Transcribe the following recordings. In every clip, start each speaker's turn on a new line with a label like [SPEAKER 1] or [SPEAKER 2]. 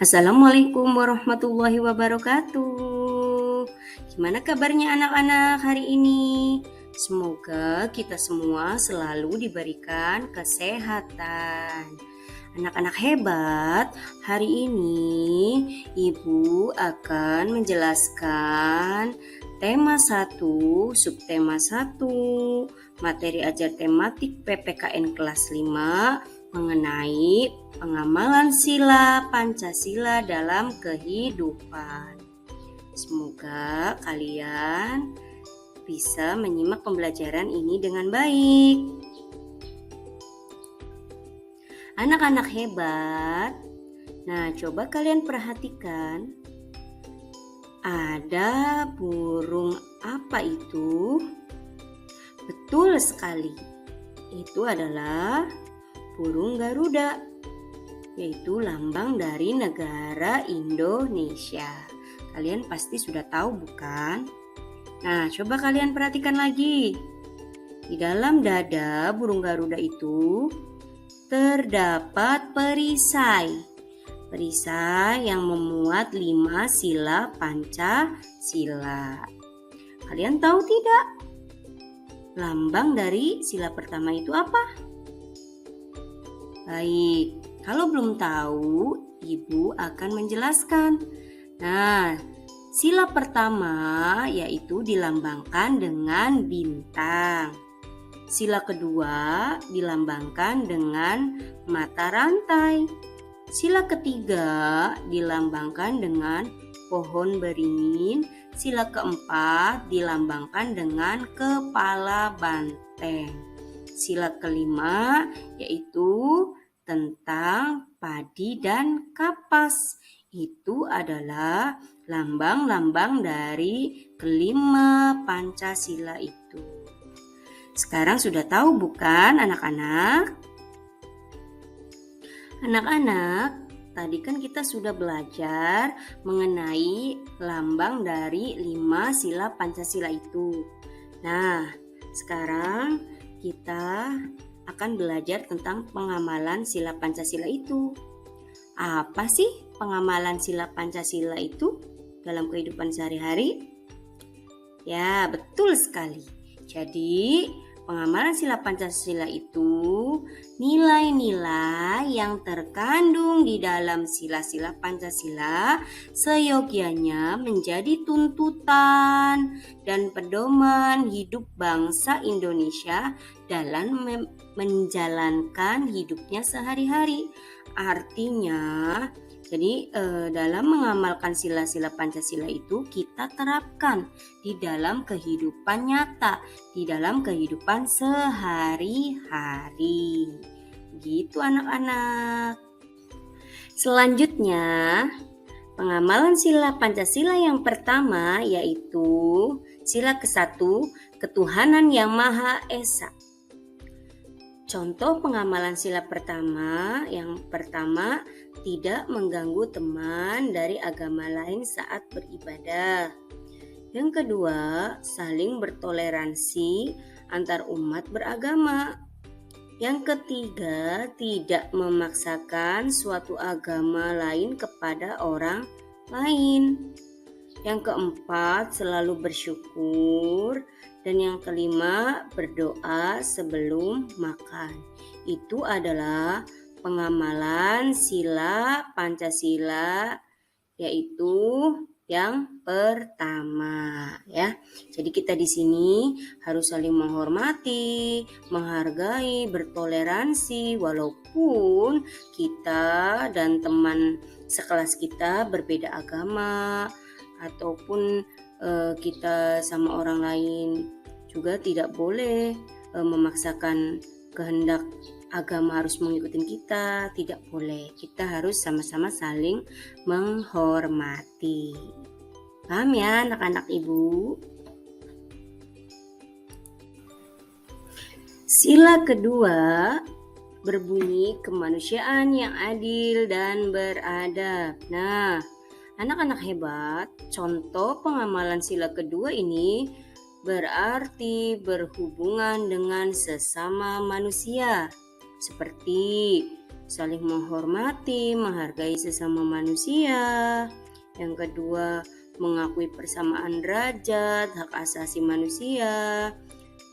[SPEAKER 1] Assalamualaikum warahmatullahi wabarakatuh. Gimana kabarnya anak-anak hari ini? Semoga kita semua selalu diberikan kesehatan. Anak-anak hebat, hari ini Ibu akan menjelaskan tema 1, subtema 1, materi ajar tematik PPKN kelas 5 mengenai pengamalan sila Pancasila dalam kehidupan. Semoga kalian bisa menyimak pembelajaran ini dengan baik. Anak-anak hebat, nah coba kalian perhatikan, ada burung apa itu? Betul sekali, itu adalah burung Garuda, yaitu lambang dari negara Indonesia. Kalian pasti sudah tahu bukan? Nah, coba kalian perhatikan lagi. Di dalam dada burung Garuda itu terdapat perisai. Perisai yang memuat 5 sila Pancasila. Kalian tahu tidak? Lambang dari sila pertama itu apa? Baik, kalau belum tahu, Ibu akan menjelaskan. Nah, sila pertama yaitu dilambangkan dengan bintang. Sila kedua dilambangkan dengan mata rantai. Sila ketiga dilambangkan dengan pohon beringin. Sila keempat dilambangkan dengan kepala banteng. Sila kelima yaitu tentang padi dan kapas. Itu adalah lambang-lambang dari kelima Pancasila itu. Sekarang sudah tahu bukan anak-anak? Anak-anak, tadi kan kita sudah belajar mengenai lambang dari 5 sila Pancasila itu. Nah, sekarang kita akan belajar tentang pengamalan sila Pancasila itu. Apa sih pengamalan sila Pancasila itu dalam kehidupan sehari-hari? Ya, betul sekali. Jadi, pengamalan sila Pancasila itu nilai-nilai yang terkandung di dalam sila-sila Pancasila seyogianya menjadi tuntutan dan pedoman hidup bangsa Indonesia dalam menjalankan hidupnya sehari-hari. Artinya, jadi dalam mengamalkan sila-sila Pancasila itu kita terapkan di dalam kehidupan nyata, di dalam kehidupan sehari-hari. Gitu anak-anak. Selanjutnya, pengamalan sila Pancasila yang pertama yaitu sila ke-1, ketuhanan yang Maha Esa. Contoh pengamalan sila pertama, yang pertama, tidak mengganggu teman dari agama lain saat beribadah. Yang kedua, saling bertoleransi antar umat beragama. Yang ketiga, tidak memaksakan suatu agama lain kepada orang lain. Yang keempat, selalu bersyukur. Dan yang kelima, berdoa sebelum makan. Itu adalah pengamalan sila Pancasila, yaitu yang pertama ya. Jadi kita di sini harus saling menghormati, menghargai, bertoleransi walaupun kita dan teman sekelas kita berbeda agama ataupun kita sama orang lain juga tidak boleh memaksakan kehendak agama harus mengikuti kita, tidak boleh. Kita harus sama-sama saling menghormati. Paham ya anak-anak Ibu? Sila kedua berbunyi kemanusiaan yang adil dan beradab. Nah, anak-anak hebat, contoh pengamalan sila kedua ini berarti berhubungan dengan sesama manusia, seperti saling menghormati, menghargai sesama manusia. Yang kedua, mengakui persamaan derajat, hak asasi manusia.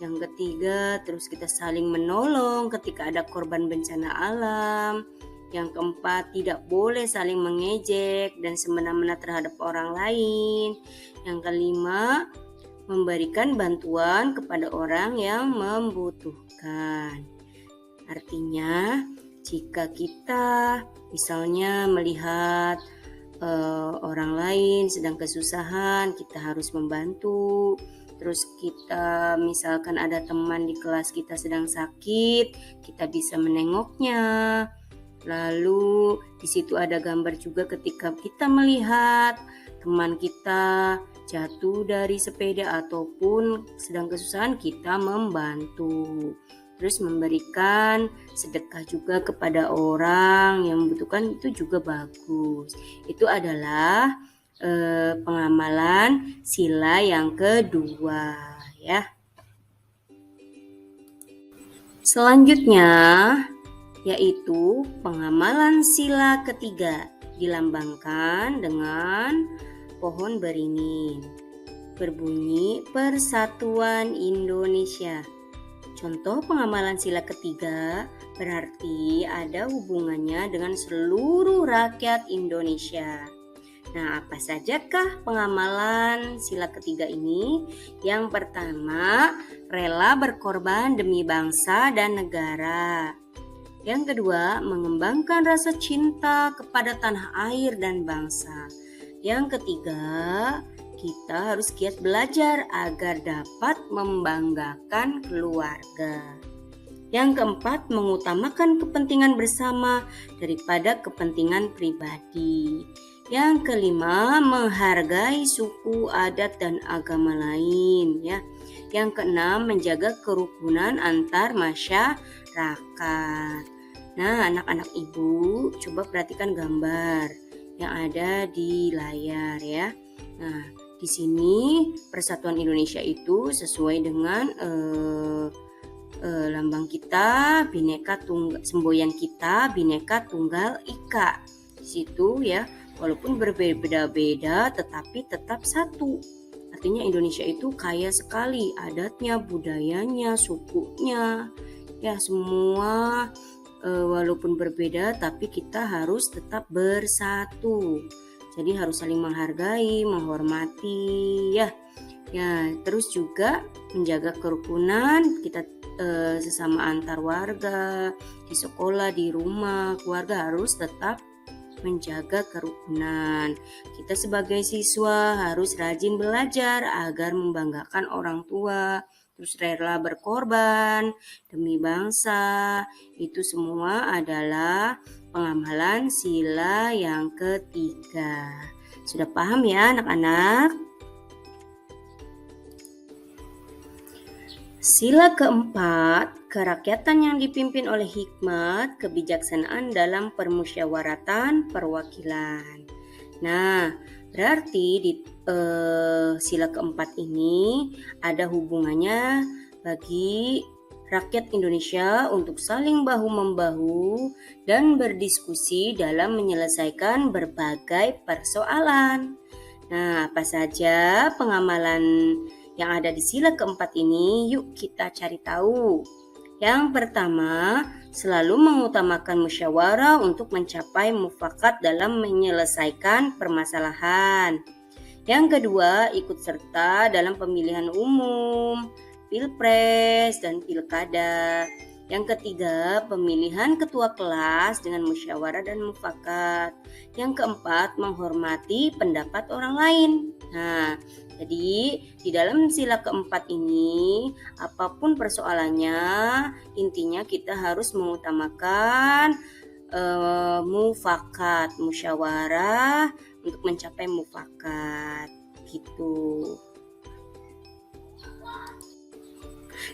[SPEAKER 1] Yang ketiga, terus kita saling menolong ketika ada korban bencana alam. Yang keempat, tidak boleh saling mengejek dan semena-mena terhadap orang lain. Yang kelima, memberikan bantuan kepada orang yang membutuhkan. Artinya, jika kita misalnya melihat orang lain sedang kesusahan, kita harus membantu. Terus kita misalkan ada teman di kelas kita sedang sakit, kita bisa menengoknya. Lalu di situ ada gambar juga ketika kita melihat teman kita jatuh dari sepeda ataupun sedang kesusahan, kita membantu. Terus memberikan sedekah juga kepada orang yang membutuhkan, itu juga bagus. Itu adalah pengamalan sila yang kedua, ya. Selanjutnya yaitu pengamalan sila ketiga, dilambangkan dengan pohon beringin, berbunyi Persatuan Indonesia. Contoh pengamalan sila ketiga berarti ada hubungannya dengan seluruh rakyat Indonesia. Nah, apa sajakah pengamalan sila ketiga ini? Yang pertama, rela berkorban demi bangsa dan negara. Yang kedua, mengembangkan rasa cinta kepada tanah air dan bangsa. Yang ketiga, kita harus giat belajar agar dapat membanggakan keluarga. Yang keempat, mengutamakan kepentingan bersama daripada kepentingan pribadi. Yang kelima, menghargai suku, adat, dan agama lain, ya. Yang keenam, menjaga kerukunan antar masyarakat. Nah, anak-anak ibu, coba perhatikan gambar yang ada di layar, ya. Nah, di sini Persatuan Indonesia itu sesuai dengan lambang kita, semboyan kita Bhinneka Tunggal Ika. Di situ ya, walaupun berbeda-beda tetapi tetap satu. Artinya Indonesia itu kaya sekali adatnya, budayanya, sukunya. Ya, semua walaupun berbeda tapi kita harus tetap bersatu. Jadi harus saling menghargai, menghormati, ya. Ya, terus juga menjaga kerukunan kita sesama antar warga, di sekolah, di rumah, keluarga harus tetap menjaga kerukunan. Kita sebagai siswa harus rajin belajar agar membanggakan orang tua, terus rela berkorban demi bangsa. Itu semua adalah pengamalan sila yang ketiga. Sudah paham ya anak-anak? Sila keempat, kerakyatan yang dipimpin oleh hikmat, kebijaksanaan dalam permusyawaratan perwakilan. Nah, berarti di sila keempat ini ada hubungannya bagi rakyat Indonesia untuk saling bahu-membahu dan berdiskusi dalam menyelesaikan berbagai persoalan. Nah, apa saja pengamalan yang ada di sila keempat ini? Yuk kita cari tahu. Yang pertama, selalu mengutamakan musyawarah untuk mencapai mufakat dalam menyelesaikan permasalahan. Yang kedua, ikut serta dalam pemilihan umum, pilpres, dan pilkada. Yang ketiga, pemilihan ketua kelas dengan musyawarah dan mufakat. Yang keempat, menghormati pendapat orang lain. Nah, jadi di dalam sila keempat ini, apapun persoalannya, intinya kita harus mengutamakan mufakat, musyawarah untuk mencapai mufakat, gitu.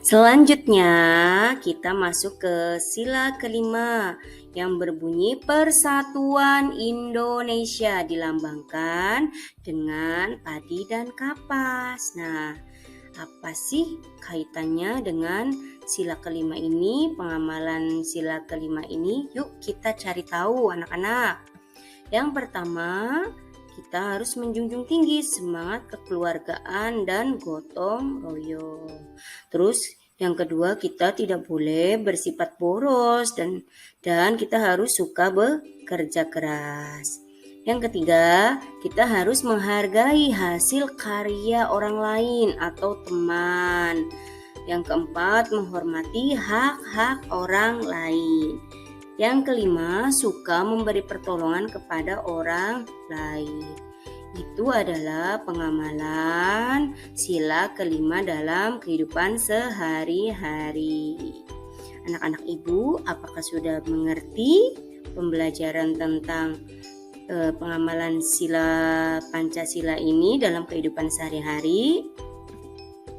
[SPEAKER 1] Selanjutnya kita masuk ke sila kelima yang berbunyi Persatuan Indonesia, dilambangkan dengan padi dan kapas. Nah, Apa sih kaitannya dengan sila kelima ini, pengamalan sila kelima ini? Yuk kita cari tahu anak-anak. Yang pertama, kita harus menjunjung tinggi semangat kekeluargaan dan gotong royong. Terus yang kedua, kita tidak boleh bersifat boros dan kita harus suka bekerja keras. Yang ketiga, kita harus menghargai hasil karya orang lain atau teman. Yang keempat, menghormati hak-hak orang lain. Yang kelima, suka memberi pertolongan kepada orang lain. Itu adalah pengamalan sila kelima dalam kehidupan sehari-hari. Anak-anak ibu, apakah sudah mengerti pembelajaran tentang pengamalan sila Pancasila ini dalam kehidupan sehari-hari?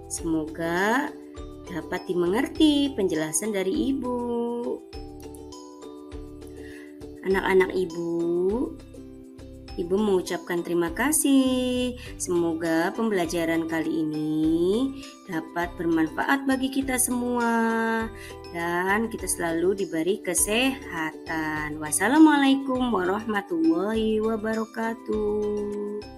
[SPEAKER 1] Semoga dapat dimengerti penjelasan dari ibu. Anak-anak ibu mengucapkan terima kasih. Semoga pembelajaran kali ini dapat bermanfaat bagi kita semua dan kita selalu diberi kesehatan. Wassalamualaikum warahmatullahi wabarakatuh.